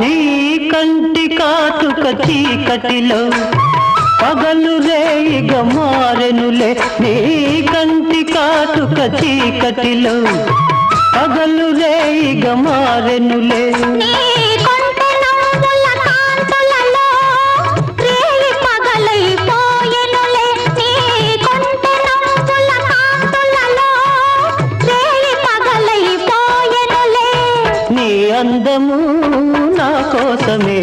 నీ కంటి కాటుక చీకటిలో పగలు రేయిగా మారెనులే. నీ కంటి కాటుక చీకటిలో పగలు రేయిగా మారెనులే. నీ అందము నా కోసమే